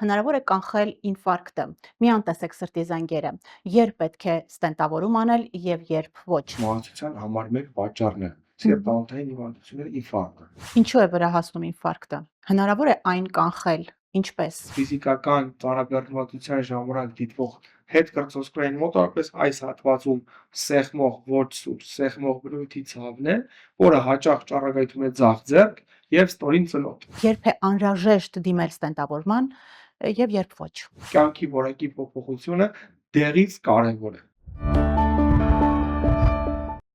Հնարավոր է կանխել ինֆարկտը։ Մի անտեսեք սրտի զանգերը։ Երբ պետք է ստենտավորում անել եւ երբ ոչ։ Մահացության համար մեկ պատճառն է սիրտանոթային հիվանդությունները ինֆարկտը։ Ինչու է վրա հասնում ինֆարկտը։ Հնարավոր է այն կանխել։ Ինչպես։ Ֆիզիկական ծանրաբեռնվածության ժամանակ դիտվող հետկրծոսկրային մոտավորապես այս հատվածում սեղմող ոչ սուր սեղմող բնույթի ցավն է, որը հաճախ ճառագայթում է ձախ ձեռք եւ ստորին ծնոտ։ Երբ է անհրաժեշտ դիմել ստենտավորման եւ երբ ոչ։ Կյանքի որակի փոփոխությունը դեղից կարևոր է։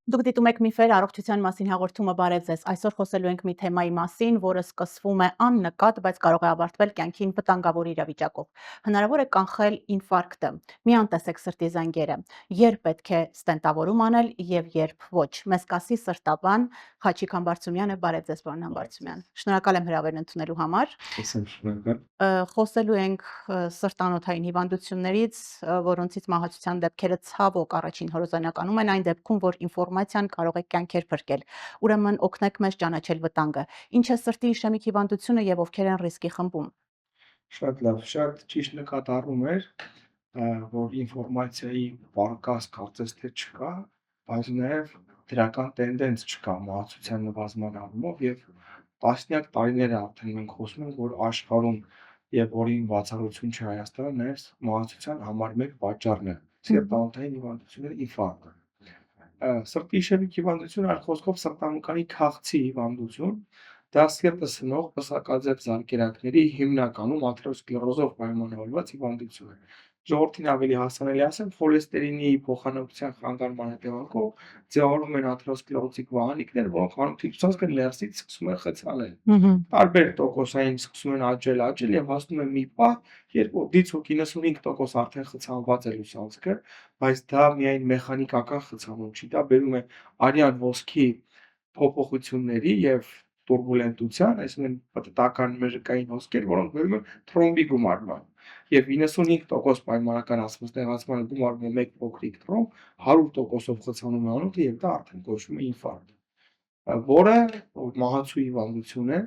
Դուք դիտում եք Միֆեր առողջության մասին հաղորդումը, բարև ձեզ։ Այսօր խոսելու ենք մի թեմայի մասին, որը սկսվում է աննկատ, բայց կարող է ավարտվել կյանքին վտանգավոր իրավիճակով։ Հնարավոր է կանխել ինֆարկտը։ Մի անտեսեք սրտի զանգերը։ Երբ պետք է ստենտավորում անել եւ երբ ոչ։ Մեզ կասի սրտաբան Խաչիկ Համբարձումյանը, բարև ձեզ, պարոն Համբարձումյան։ Շնորհակալ եմ հրավերն ընդունելու համար։ Շնորհակալ։ Խոսելու ենք սրտանոթային հիվանդություններից, որոնցից մահացության դեպքերը ցավոք առաջին հորիզոնականում են այն դեպքում, որ ինֆորմացիան կարող է կյանքեր փրկել։ Ուրեմն օգնեք մեզ ճանաչել վտանգը։ Ինչ է սրտի իշեմիկ հիվանդությունը եւ ովքեր են ռիսկի խմբում։ Շատ լավ, շատ ճիշտ նկատառում էր, որ ինֆորմացիայի պակաս կարծես թե չկա, բայց նաև դրական տենդենց չկա մահացության նվազման առումով եւ տասնյակ տարիներ է արդեն մենք խոսում ենք, որ աշխարհում եւ որին բացառություն չի Հայաստանը, նաև մահացության համար մեկ պատճառն է սիրտանոթային հիվանդությունները ինֆարկտը։ Սրտի իշեմիկ հիվանդությունը այլ խոսքով սրտամկանի քաղցի հիվանդություն, դա սիրտը սնող պսակաձև զարկերակների հիմնականում աթերոսկլերոզով պայմանավորված հիվանդություն է։ Ժողովրդին ավելի հասանելի ասեմ, խոլեստերինի փոխանակության խանգարման հետևանքով ձևավորվում են աթերոսկլերոտիկ վահանիկներ, որոնք անօգնությունից լերսից սկսում են խցանել։ Տարբեր տոկոսային սկսում են աճել եւ հասնում են մի պահ, երբ դիցոք 95% արդեն խցանված է լուսանցքը, բայց դա միայն մեխանիկական խցանում չի, դա բերում է արյան ոսկի փոփոխությունների եւ տուրբուլենտության, այսինքն պտտական մրրկային հոսքեր, որոնք բերում են թրոմբի գումարման։ Եվ 95% պայմանական ասմստեղացմանը գումարվում է մեկ փոքրիկ թրոմբ, 100%-ով խցանում է անոթը եւ դա արդեն կոչվում է ինֆարկտ, որը մահացու հիվանդություն է։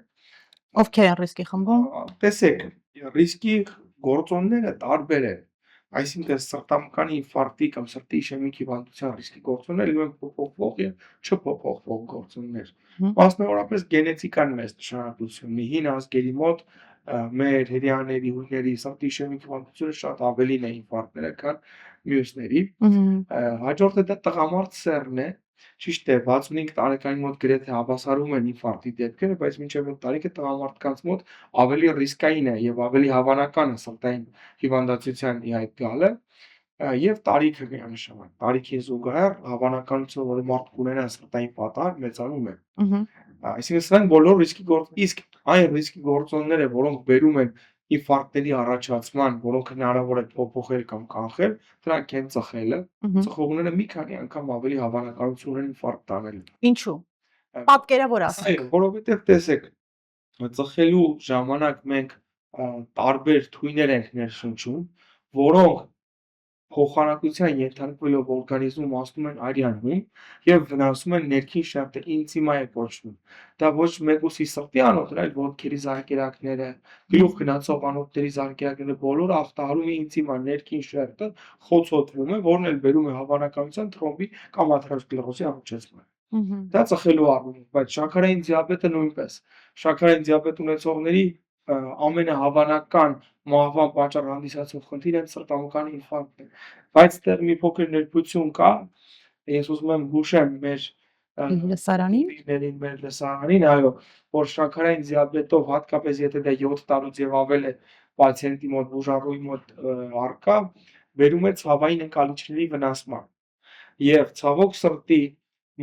Ովքեր են ռիսկի խմբում։ Տեսեք, ռիսկի գործոնները տարբեր են։ Այսինքն սրտամկանի ինֆարկտի կամ սրտի իշեմիկ հիվանդության ռիսկի գործոնները լինում են փոփոխվող եւ չփոփոխվող գործոններ։ Մասնավորապես գենետիկան մեծ նշանակություն ունի։ Հին ազգերի մոտ մեր հրեաների, հույների սրտի իշեմիկ հիվանդությունը շատ ավելին է ինֆարկտները, քան մյուսների։ Հաջորդը դա տղամարդ սեռն է։ Ճիշտ է, 65 տարեկանի մոտ գրեթե հավասարում են ինֆարկտի դեպքերը, բայց մինչև այդ տարիքը տղամարդկանց մոտ ավելի ռիսկային է եւ ավելի հավանական է սրտային հիվանդացության իհայտ գալը եւ տարիքը միանշանակ։ Տարիքին զուգահեռ հավանականությունը, որ մարդ կունենա սրտային պատահար, մեծանում է։ Այսինքն սրանք բոլոր ռիսկի իսկ այն ռիսկի գործոնները, որոնք բերում են ինֆարկտների առաջացման, որոնք հնարավոր է փոփոխել կամ կանխել, դրանք են ծխելը։ Ծխողները մի քանի անգամ ավելի հավանականություն ունեն ինֆարկտ անելու։ Ինչու։ Պատկերավոր ասեք։ Այո, որովհետեւ տեսեք, ծխելու ժամանակ մենք տարբեր թույներ ենք ներշնչում, որոնք փոխանակության ենթարկվելով օրգանիզմում հասնում են արյանում եւ վնասում են ներքին շերտը, ինզիմա է կոչվում։ Դա ոչ մեկուսի սրտի անոթն, այլ ոտքերի զարկերակները, գլուխ գնացող անոթների զարկերակները բոլորը ախտահարում է ինզիմա, ներքին շերտը խոցոտվում է, որն էլ բերում է հավանականության թրոմբի կամ աթերոսկլերոզի առաջացման։ Դա ծխելու առումով, բայց շաքարային դիաբետը նույնպես։ Շաքարային դիաբետ ունեցողների ամենահավանական մահվան պատճառ հանդիսացող խնդիրը սրտամկանի ինֆարկտն է։ Բայց դեռ մի փոքր ներբություն կա, ես ուզում եմ հուշեմ մեր լսարանին, այո, որ շաքարային դիաբետով, հատկապես եթե դա 7 տարուց եւ ավել է պացիենտի մոտ, բուժառուի մոտ առկա, բերում է ցավային ընկալիչների վնասման։ Եվ ցավոք սրտի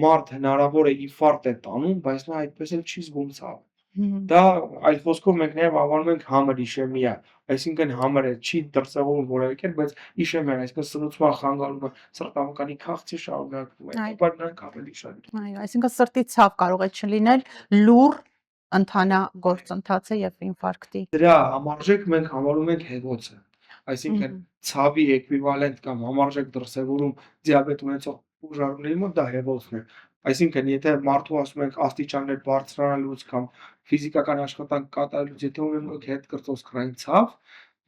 մարդ հնարավոր է ինֆարկտ է տանում, բայց նա այդպես էլ չի զգում ցավը։ Դա այլ խոսքով մենք նաև անվանում ենք համր իշեմիա, այսինքն համր է, չի դրսևորվում որևէ կերպ, բայց իշեմիան, այսինքն սնուցման խանգարումը, սրտամկանի քաղցի շարունակվում է, բայց նրանք ավելի շատ։ Այո, այսինքն սրտի ցավ կարող է չլինել, լուր ընթանա գործընթացը եւ ինֆարկտի։ Դրա համարժեք մենք համարում ենք հեվոցը, այսինքն ցավի էկվիվալենտ կամ համարժեք դրսևորում դիաբետ ունեցող բուժառուների մոտ դա հեվոցն է։ Այսինքն, եթե մարդու ասում ենք աստիճաններ բարձրանալուց կամ ֆիզիկական աշխատանք կատարելուց, եթե ունենք հետկրծոսկրային ցավ,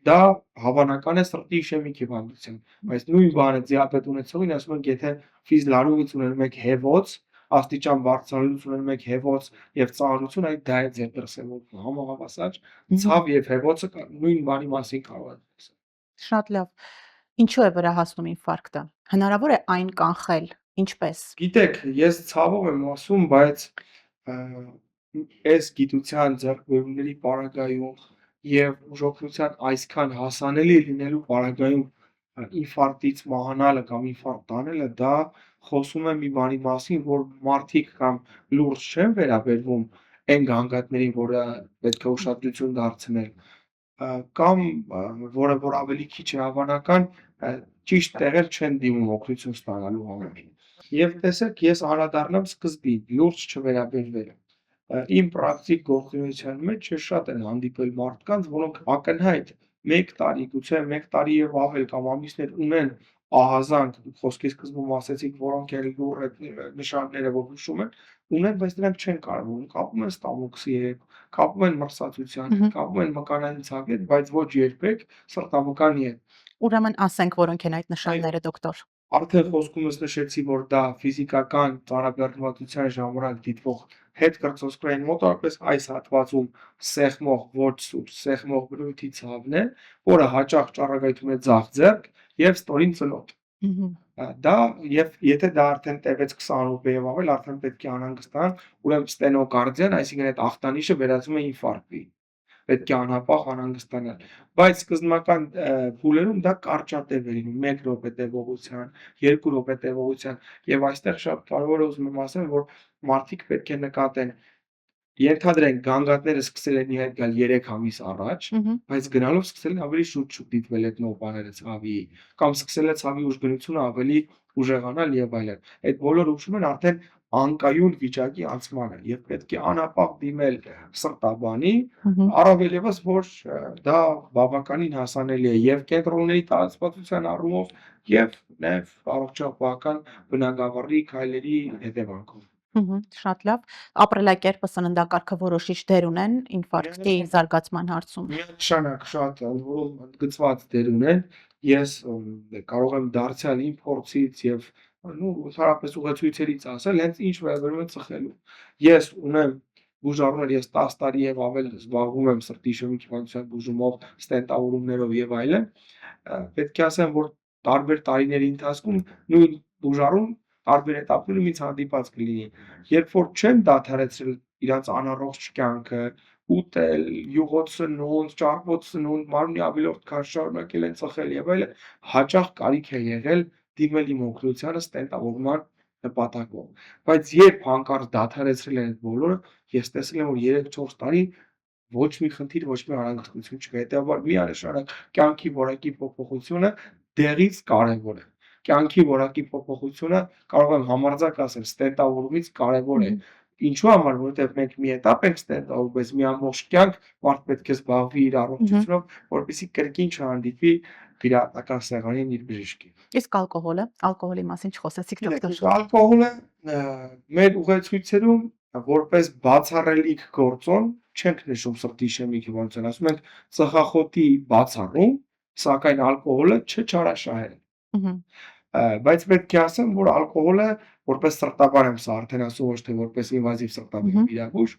դա հավանական է սրտի իշեմիկ հիվանդություն, բայց նույն բանը դիաբետ ունեցողին ասում ենք, եթե ֆիզլարուից ունենում եք հեվոց, աստիճան բարձրացություն ունենում եք հեվոց եւ ծանրություն, այդ դա է ձեր դրսևորումը, համահավասար ցավ եւ հեվոցը նույն բանի մասին կարող են խոսել։ Շատ լավ։ Ինչու է վրա հասնում ինֆարկտը։ Հնարավոր է այն կանխել, ինչպես։ Գիտեք, ես ցավով եմ ասում, բայց այս գիտության ձեռքբերումների պարագայում եւ ուժօգնության այսքան հասանելի լինելու պարագայում ինֆարկտից մահանալը կամ ինֆարկտ տանելը դա խոսում է մի բանի մասին, որ մարդիկ կամ լուրջ չեն վերաբերվում այն գանգատներին, որը պետք է ուշադրություն դարձնել, կամ որը որ ավելի քիչ է հավանական, ճիշտ տեղեր չեն դիմում օգնություն ստանալու համար։ Եվ տեսեք, ես անդրադառնամ սկզբին, լուրջ չվերաբերվելը։ Իմ պրակտիկ գործունեության մեջ ես շատ են հանդիպել մարդկանց, որոնք ակնհայտ 1 տարի, գուցե 1 տարի եւ ավել կամ ամիսներ ունեն ահազանգ, խոսքի սկզբում ասեցիք, որոնք էլ լուռ նշանները որ հուշում ունեն, բայց նրանք չեն կարողանում, կապում են ստամոքսի հետ, կապում են մրսածության հետ, կապում են մկանային ցավի հետ, բայց ոչ երբեք սրտամկանի հետ։ Ուրեմն ասենք, որոնք են այդ նշանները, դոկտոր։ Արդեն խոսքումս նշեցի, որ դա ֆիզիկական ծանրաբեռնվածության ժամանակ դիտվող հետկրծոսկրային մոտավորապես այս հատվածում սեղմող ոչ սուր, սեղմող բնույթի ցավն է, որը հաճախ ճառագայթում է ձախ ձեռք եւ ստորին ծնոտ։ Դա եւ եթե դա արդեն տևեց 20 րոպե եւ ավել, արդեն պետք է անհանգստանալ, ուրեմն ստենոկարդիան, այսինքն այդ ախտանիշը վերածվում է ինֆարկտի։ Պետք է անհապաղ անհանգստանալ, բայց սկզբնական փուլերում դա կարճատև է լինում 1 րոպե տևողության, 2 րոպե տևողության եւ այստեղ շատ կարևոր է ուզում եմ ասել, որ մարդիկ պետք է նկատեն ենթադրենք գանգատները սկսել են իհայտ գալ 3 ամիս առաջ, բայց գնալով սկսել են ավելի շուտ-շուտ դիտվել այդ նոպաները ցավի, կամ սկսել է ցավի ուժգնությունը ավելի ուժեղանալ եւ այլն։ Այդ բոլորը ուշում են արդեն անկայուն վիճակի անցմանը եւ պետք է անապահ դիմել սրտաբանի, առավել եւս որ դա բավականին հասանելի է եւ կենտրոնների տարածվածության առումով եւ նաեւ առողջապահական բնագավառի քայլերի հետևանքով։ Շատ լավ։ Ապրելակերպը, սննդակարգը որոշիչ դեր ունեն ինֆարկտի զարգացման հարցում։ Միանշանակ շատ որում ընդգծված դեր ունեն։ Ես կարող եմ դարձյալ իմ փորձից եւ ընդհանրապես ուղեցույցերից ասել, հենց ինչ վերաբերում է ծխելու։ Ես ունեմ բուժառուներ, ես 10 տարի եւ ավել զբաղվում եմ սրտի իշեմիկ հիվանդության բուժումով, ստենտավորումներով եւ այլն։ Պետք է ասեմ, որ տարբեր տարիների ընթացքում նույն բուժառուն տարբեր էտապներում ինձ հանդիպած կլինի, երբ որ չեն դադարեցրել իրանց անառողջ կյանքը, ուտել, յուղոտ սնունդ, ճարպոտ սնունդ, մարմնի ավելորդ քաշ շարունակել են ծխել եւ այլն, հաճախ կարիք է եղել դիմել իմ օգնությանը ստենտավորման նպատակով։ Բայց երբ հանկարծ դադարեցրել են այդ բոլորը, ես տեսել եմ, որ 3-4 տարի ոչ մի խնդիր, ոչ մի անհանգստություն չկա։ Հետեւաբար միանշանակ կյանքի որակի փոփոխությունը դեղից կարևոր է։ Կյանքի որակի փոփոխությունը կարող եմ համարձակ ասել, ստենտավորումից կարևոր է։ Ինչու համար, որովհետև մենք մի этап ենք ստենտավորում, բայց մի ամբողջ կյանք մարդ պետք է զբաղվի իր առողջությունով, որպեսզի կրկին չհանդիպի վիրահատական սեղանին իր բժշկի։ Իսկ ալկոհոլը, ալկոհոլի մասին չխոսեցիք, դոկտոր։ Ալկոհոլը մեր ուղեցույցերում որպես բացառելիք գործոն չենք նշում սրտի իշեմիկ հիվանդություն, ասում ենք ծխախոտի բացառում, սակայն ալկոհոլը չչարաշահել։ Բայց պետք է ասեմ, որ ալկոհոլը որպես սրտաբան եմ սա արդեն ասում, ոչ թե որպես ինվազիվ սրտաբան վիրաբույժ,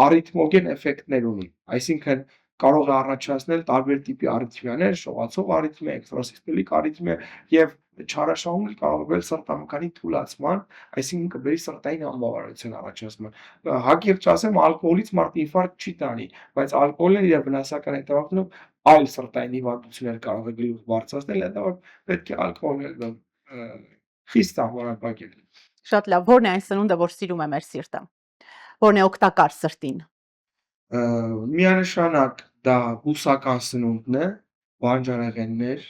արիթմոգեն էֆեկտներ ունի, այսինքն կարող է առաջացնել տարբեր տիպի արիթմիաներ, շողացող արիթմիա, էքստրասիստոլիկ արիթմիա եւ չարաշահումն կարող է բերել սրտամկանի թուլացման, այսինքն կբերի սրտային անբավարարության առաջացման։ Հակիրճ ասեմ, ալկոհոլից մարդ ինֆարկտ չի տանի, բայց ալկոհոլն իր վնասական հետևանքներով այլ սրտային հիվանդություններ կարող է գլուխ բարձրացնել, հետևաբար պետք է ալկոհոլը խիստ սահմանափակել։ Շատ լավ, ո՞րն է այն սնունդը, որ սիրում է մեր սիրտը։ Ո՞րն է օգտակար սրտին։ Միանշանակ դա բուսական սնունդն է, բանջարեղեններ,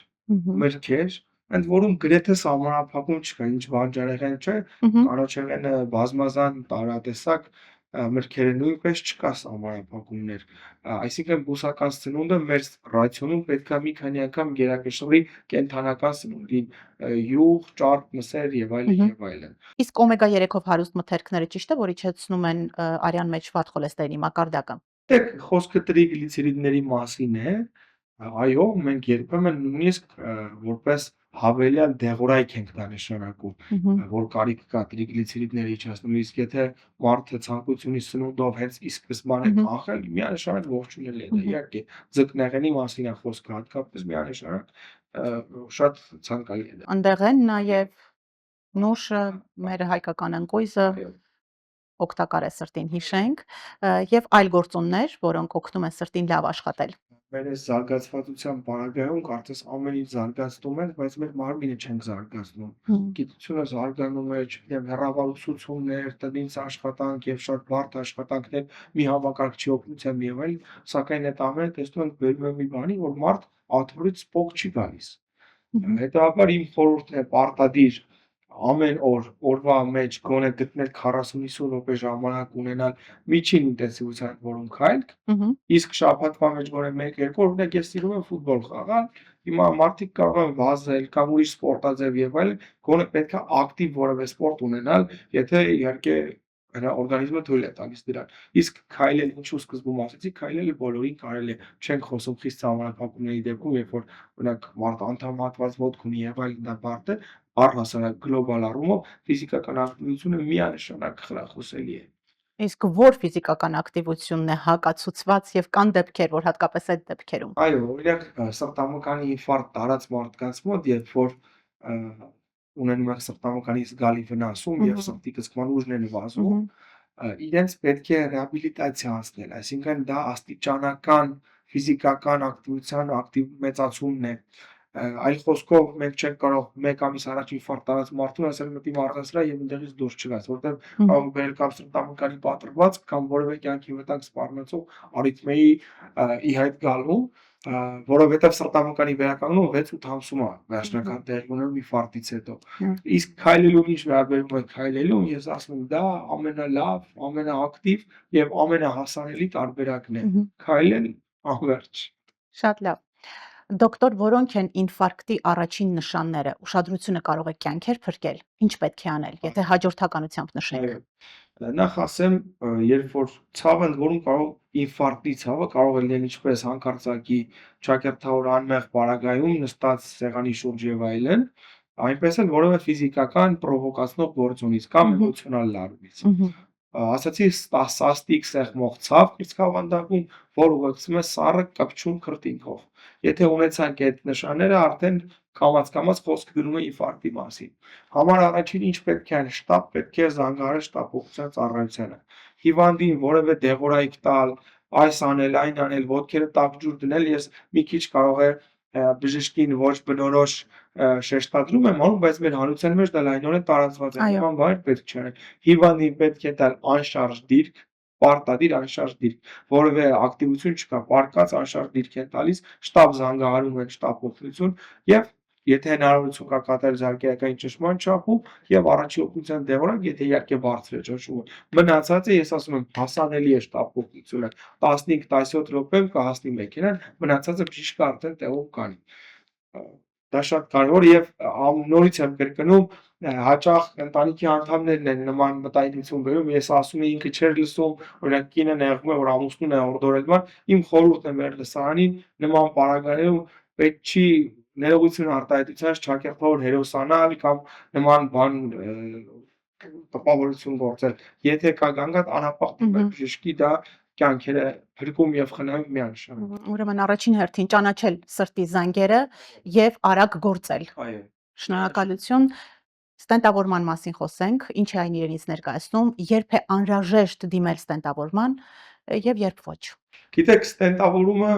մրգեր, ընդ որում գրեթե սահմանափակում չկա, ինչ բանջարեղեն չէ, կանաչեղենը բազմազան տարատեսակ, մրգերը նույնպես չկա սահմանափակումներ, այսինքն բուսական սնունդը մեր ռացիոնում պետք է մի քանի անգամ գերակշռի կենդանական սնունդին, յուղ, ճարպ, մսեր եւ այլն եւ այլն։ Իսկ օմեգա 3-ով հարուստ մթերքները ճիշտ է, որ իջեցնում են արյան մեջ վատ խոլեստերինի մակարդակը։ Գիտեք, խոսքը տրիգլիցերիդների մասին է, այո, մենք երբեմն նույնիսկ որպես հավելյալ դեղորայք ենք դա նշանակում, որ կարիք կա տրիգլիցերիդները իջեցնելու, իսկ եթե մարդը ցանկություն ունի սնունդով հենց ի սկզբանե կանխել, միանշանակ ողջունել է դա, իհարկե, ձկնեղենի մասին է խոսքը, հատկապես միանշանակ շատ ցանկալի է դա։ Այնտեղ են նաև նուշը, մեր հայկական ընկույզը օգտակար է սրտին, հիշենք, եւ այլ գործոններ, որոնք օգնում են սրտին լավ աշխատել։ Մեր այս զարգացվածության պարագայում կարծես ամեն ինչ զարգացնում են, բայց մեր մարմինը չենք զարգացնում։ Գիտությունը զարգանում է, չգիտեմ, հեռավարություններ, տնից աշխատանք եւ շատ բարդ աշխատանքներ մի համակարգչի օգնությամբ եւ այլն, սակայն այդ ամենը տեսնում ենք բերում է մի բանի, որ մարդ աթորից սպոկ չի գալիս։ Հետաբար իմ խորհուրդն է պարտադիր ամեն օր օրվա մեջ գոնե գտնել 40-50 րոպե ժամանակ ունենալ միջին ինտենսիվության որում քայլք, իսկ շաբաթվա մեջ գոնե 1-2 օրինակ ես սիրում եմ ֆուտբոլ խաղալ, հիմա մարդիկ կարող են վազել կամ ուրիշ սպորտաձև եւ այլն, գոնե պետք է ակտիվ որևէ սպորտ ունենալ, եթե իհարկե հրա օրգանիզմը թույլ է տալիս դրան։ Իսկ քայլել, ինչու սկզբում ասացի, քայլելը բոլորին կարելի է, չենք խոսում խիստ սահմանափակումների դեպքում, երբ որ օրինակ մարդ անդամատված ոտք ունի եւ այլն դա բարդ է, առհասարակ գլոբալ առումով ֆիզիկական ակտիվությունը միանշանակ խրախուսելի է։ Իսկ որ ֆիզիկական ակտիվությունն է հակացուցված եւ կան դեպքեր, որ հատկապես այդ դեպքերում։ Այո, օրինակ սրտամկանի ինֆարկտ տարած մարդկանց մոտ, երբ որ ունենում են սրտամկանի զգալի վնասում եւ սրտի կծկման ուժն է նվազում, իրենց պետք է ռեաբիլիտացիա անցնել, այսինքն դա աստիճանական ֆիզիկական ակտիվության ակտիվ մեծացումն է։ Այլ խոսքով մենք չենք կարող 1 ամիս առաջ ինֆարկտ տարած մարդուն ասել մտի մարզասրահ եւ այնտեղից դուրս չգաս, որտեղ կարող է բերել կամ սրտամկանի պատրվակ կամ որևէ կյանքի վտանգ սպառնացող արիթմիայի ի հայտ գալու, որովհետեւ սրտամկանի վերականգնում 6-8 ամսում է վերջնական տեղի ունենում ինֆարկտից հետո։ Իսկ քայլելու ինչ վերաբերում է քայլելուն, ես ասում եմ դա ամենալավ, ամենաակտիվ եւ ամենահասանելի տարբերակն է։ Քայլել անվերջ։ Շատ լավ։ Դոկտոր, որոնք են ինֆարկտի առաջին նշանները։ Ուշադրությունը կարող է կյանքեր փրկել։ Ինչ պետք է անել, եթե հաջորդականությամբ նշենք։ Նախ ասեմ, երբ որ ցավը ընդ որում կարող ինֆարկտի ցավը կարող է լինել ինչպես հանկարծակի ճակերտավոր անմեղ պարագայում նստած սեղանի շուրջ եւ այլն, այնպես էլ որևէ ֆիզիկական պրովոկացնող գործոնից կամ էմոցիոնալ լարումից։ Ասացի սաստիկ սեղմող ցավ կրծքավանդակում, որ ուղեկցվում է սառը կպչուն քրտինքով։ Եթե ունեցանք այդ նշանները, արդեն կամաց-կամաց խոսքը գնում է ինֆարկտի մասին։ Համար առաջին ինչ պետք է անել, շտապ պետք է զանգահարել շտապօգնության ծառայությանը։ Հիվանդին որևէ դեղորայք տալ, այս անել, այն անել, ոտքերը տաք ջուր դնել, ես մի քիչ կարող է բժշկին ոչ բնորոշ շեշտադրում եմ անում, բայց մեր հանրության մեջ դա լայնորեն տարածված է, նման բաներ պետք չէ անել։ Հիվանդին պետք է տալ անշարժ դիրք, պարտադիր անշարժ դիրք, որևէ ակտիվություն չկա, պարկած անշարժ դիրք են տալիս, շտապ զանգահարում են շտապ օգնություն եւ եթե հնարավորություն կա կատարել զարգերակային ճնշման չափում եւ առաջի օգնության դեղորայք, եթե իհարկե բարձր է ճնշումը։ Մնացածը ես ասում եմ հասանելի է շտապ օգնությունը 15-17 րոպեում կհասնի մեքենան, մնացածը բժիշկը արդեն տեղում կանի։ Դա շատ կարևոր եւ նորից եմ կրկնում, հաճախ ընտանիքի անդամներն են նման մտայնություն բերում, ես ասում եմ ինքը չէր լսում, օրինակ կինը նեղվում է, որ ամուսնուն է հորդորել բան, իմ խորհուրդն է մեր լսարանին նման պարագաներում պետք չի ներողություն արտահայտության չակերտավոր հերոսանալ կամ նման բան տպավորություն գործել։ Եթե կա գանգատ անապահ բժշկի դա կյանքերը փրկում եւ խնայում միանշանակ։ Ուրեմն առաջին հերթին ճանաչել սրտի զանգերը եւ արագ գործել։ Այո։ Շնորհակալություն։ Ստենտավորման մասին խոսենք, ինչ է այն իրենից ներկայացնում, երբ է անհրաժեշտ դիմել ստենտավորման եւ երբ ոչ։ Գիտեք, ստենտավորումը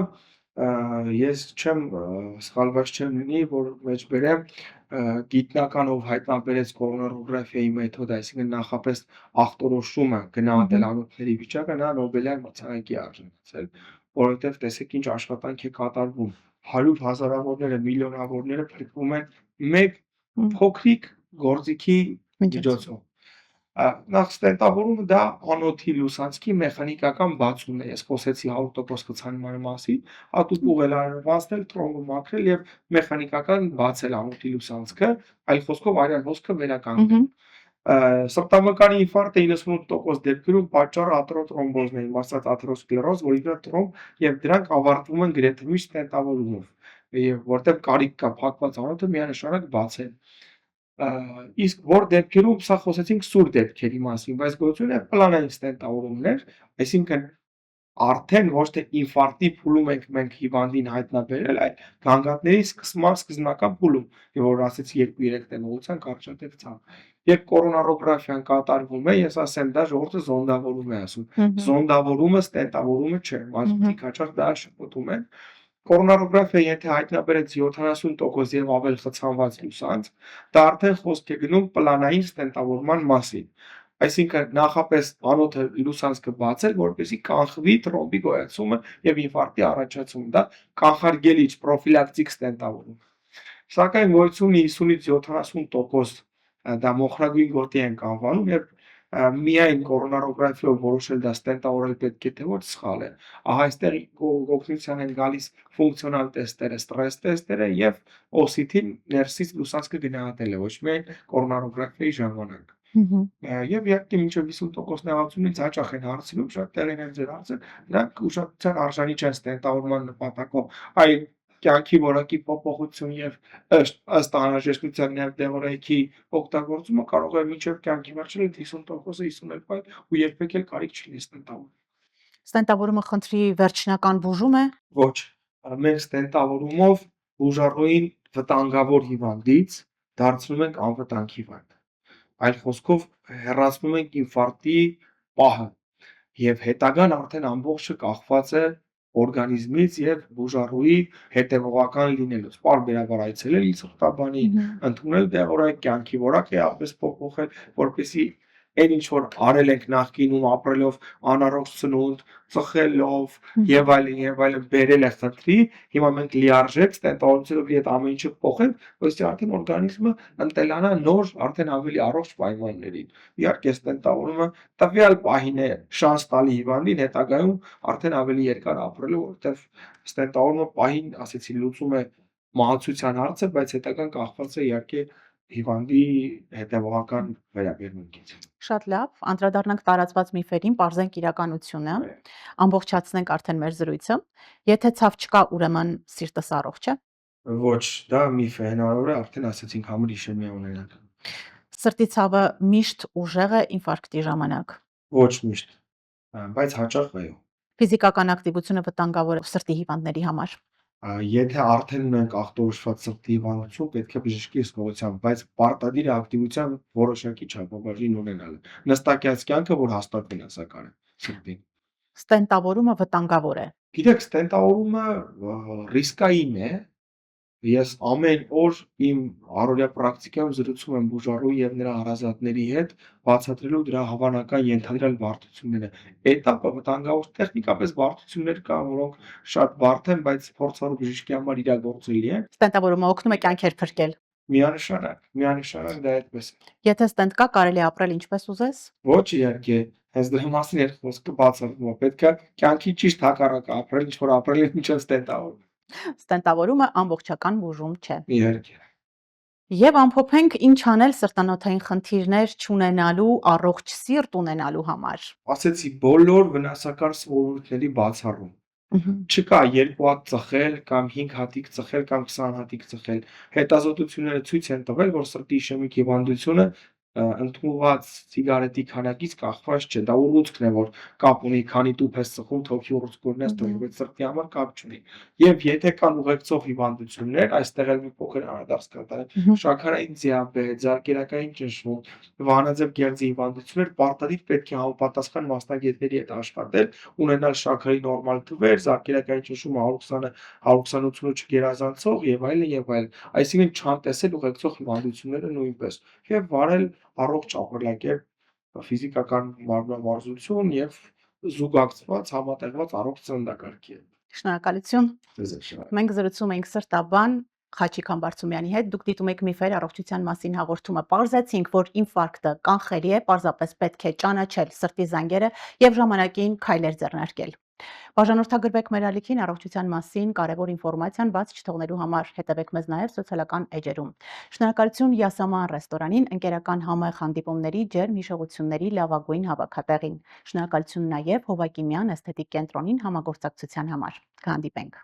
ես չեմ սխալված չեմ լինի, որ մեջ բերեմ գիտնականով հայտնաբերեց կորոնարոգրաֆիայի մեթոդը, այսինքն նախապես ախտորոշումը գնահատել անոթների վիճակը, նա Նոբելյան մրցանակի արժանացել, որովհետև տեսեք ինչ աշխատանք է կատարվում, 100 հազարավորները, միլիոնավորները փրկվում են մեկ փոքրիկ գործիքի միջոցով։ Նախ ստենտավորումը դա անոթի լուսանցքի մեխանիկական բացումն է, ես խոսեցի 100% խցանման մասին, հատուկ ուղելարով անցնել, տրոմբը մաքրել եւ մեխանիկական բացել անոթի լուսանցքը, այլ խոսքով արյան հոսքը վերականգնել։ Սրտամկանի ինֆարկտը 98% դեպքերում պատճառը աթերոթրոմբոզն է, մասած աթերոսկլերոզ, որի վրա տրոմբ եւ դրանք ավարտվում են գրեթե միշտ ստենտավորումով, եւ որտեղ կարիք կա փակված անոթը միանշանակ բացել։ Իսկ որ դեպքերում սա խոսեցինք սուր դեպքերի մասին, բայց գոյություն է պլանային ստենտավորումներ, այսինքն արդեն ոչ թե ինֆարկտի փուլում ենք մենք հիվանդին հայտնաբերել, այլ գանգատների սկզբնական փուլում, եւ որ ասեցի 2-3 տեմողության կարճատև ցավ։ Երբ կորոնարոգրաֆիան կատարվում է, ես ասեմ, դա ժողովուրդը զոնդավորում է ասում։ Զոնդավորումը ստենտավորումը չէ, մասնիկ հաճախ դա շփոթում են։ Կորոնարոգրաֆիա եթե հայտնաբերեց 70% եւ ավել խցանված լուսանց, դա արդեն խոսք է գնում պլանային ստենտավորման մասին։ Այսինքն նախապես անոթը լուսանց կբացել, որպեսզի կանխվի տրոմբի գոյացումը եւ ինֆարկտի առաջացումը, դա կանխարգելիչ պրոֆիլակտիկ ստենտավորում։ Սակայն գոյություն 50-ից 70% դա մոխրագույն գոտի ենք անվանում, երբ միայն կորոնարոգրաֆիայով որոշել դա ստենտավորել պետք է թե ոչ սխալ է։ Ահա այստեղ օգնության են գալիս ֆունկցիոնալ տեստերը, ստրես տեստերը եւ OCT ներսից լուսանցքը գնահատելը, ոչ միայն կորոնարոգրաֆիայի ժամանակ։ Եվ իհարկե մինչև 50% նեղացումից հաճախ են հարցնում, շատ տեղին են ձեր հարցը, նրանք ուշադրության արժանի չեն ստենտավորման նպատակով, այլ կյանքի որակի փոփոխություն եւ ըստ անհրաժեշտության նաեւ դեղորայքի օգտագործումը կարող է մինչև կյանքի վերջը 50%-ը 52 այլ ու երբեք էլ կարիք չի լինի ստենտավորում։ Ստենտավորումը խնդրի վերջնական բուժում է։ Ոչ, մենք ստենտավորումով բուժառուին վտանգավոր հիվանդից դարձնում ենք անվտանգ հիվանդ։ Այլ խոսքով հեռացնում ենք ինֆարկտի պահը եւ հետագան արդեն ամբողջը կախված է օրգանիզմից եւ բուժառուի հետեւողական լինելուց։ Պարբերաբար այցելել սրտաբանի, ընդունել դեղորայք, կյանքի որակը ապես փոփոխել, որպեսզի այն ինչ որ արել ենք նախկինում ապրելով անառողջ սնունդ, ծխելով եւ այլն բերել է խնդրի, հիմա մենք լիարժեք ստենտավորությունով այդ ամեն ինչը փոխենք, որովհետեւ արդեն օրգանիզմը ընտելանա նոր, արդեն ավելի առողջ պայմաններին։ Իհարկե ստենտավորումը տվյալ պահին է շանս տալի հիվանդին հետագայում արդեն ավելի երկար ապրելու, որովհետեւ ստենտավորումը պահին, ասեցի, լուծում է մահացության հարցը, բայց հետագան կախված է իհարկե հիվանդի հետևողական վերաբերմունքից։ Շատ լավ, անդրադառնանք տարածված միֆերին, պարզենք իրականությունը, ամբողջացնենք արդեն մեր զրույցը։ Եթե ցավ չկա, ուրեմն սիրտս առողջ է։ Ոչ, դա միֆ է, հնարավոր է արդեն ասեցինք համր իշեմիա ունենալ։ Սրտի ցավը միշտ ուժեղ է ինֆարկտի ժամանակ։ Ոչ միշտ, բայց հաճախ այո։ Ֆիզիկական ակտիվությունը վտանգավոր է սրտի հիվանդների համար։ Եթե արդեն ունենք ախտորոշված սրտի հիվանդություն, պետք է բժշկի հսկողությամբ, բայց պարտադիր ակտիվության որոշակի չափաբաժին ունենալը։ Նստակյաց կյանքը, որ հաստատ վնասակար է սրտին։ Ստենտավորումը վտանգավոր է։ Գիտեք, ստենտավորումը ռիսկային է։ Ես ամեն օր իմ առօրյա պրակտիկայում զրուցում եմ բուժառուի եւ նրա հարազատների հետ, բացատրելու դրա հավանական ենթադրյալ բարդությունները։ Էտապը վտանգավոր տեխնիկապես բարդություններ կան, որոնք շատ բարդ են, բայց փորձառու բժշկի համար իրագործելի են։ Ստենտավորումը օգնում է կյանքեր փրկել։ Միանշանակ դա այդպես է։ Եթե ստենտ կա, կարելի է ապրել ինչպես ուզես։ Ոչ իհարկե, հենց դրա մասին էր խոսքը բացառվում է։ Պետք է կյանքի ճիշտ հակառակը ապրել, ինչ որ ապրել են մինչև ստենտավորում։ Ստենտավորումը ամբողջական բուժում չէ։ Իհարկե։ Եվ ամփոփենք ինչ անել սրտանոթային խնդիրներ չունենալու, առողջ սիրտ ունենալու համար։ Ասեցի բոլոր վնասակար սովորույթների բացառում։ Չկա 2 հատ ծխել կամ 5 հատիկ ծխել կամ 20 հատիկ ծխել։ Հետազոտությունները ցույց են տվել, որ սրտի իշեմիկ հիվանդությունը ընդունված սիգարետի քանակից կախված չէ։ Դա ուռուցքն է, որ կապ ունի, քանի տուփ ես ծխում, թոքի ուռուցքորն ես թողում, բայց սրտի համար կապ չունի։ Եվ եթե կան ուղեկցող հիվանդություններ, այստեղ էլ մի փոքր անդրադարձ կատարեմ, շաքարային դիաբետ, զարկերակային ճնշում, վահանաձև գեղձի հիվանդություններ պարտադիր պետք է համապատասխան մասնագետների հետ աշխատել, ունենալ շաքարի նորմալ թվեր, զարկերակային ճնշումը 120-128 չգերազանցող եւ այլն։ Այսինքն չանտեսել ուղեկցող հիվանդությունները նույնպես եւ վարել առողջ ապրելակերպ, ֆիզիկական մարմնամարզություն եւ զուգակցված համատեղված առողջ ծննդակարգի հետ։ Շնորհակալություն։ Ձեզ շնորհակալ։ Մենք զրուցում ենք սրտաբան Խաչիկ Համբարձումյանի հետ։ Դուք դիտում եք միֆեր առողջության մասին հաղորդումը։ Պարզեցինք, որ ինֆարկտը կանխելի է, պարզապես պետք է ճանաչել սրտի զանգերը եւ ժամանակին քայլեր ձեռնարկել։ Բաժանորդագրվեք մեր ալիքին առողջության մասին կարևոր ինֆորմացիան բաց չթողնելու համար հետևեք մեզ նաև սոցիալական էջերում։ Շնորհակալություն Յասաման ռեստորանին ընկերական համեղ հանդիպումների ջերմ հիշողությունների լավագույն հավաքատեղին։ Շնորհակալություն նաև Հովակիմյան էսթետիկ կենտրոնին համագործակցության համար։ Կհանդիպենք։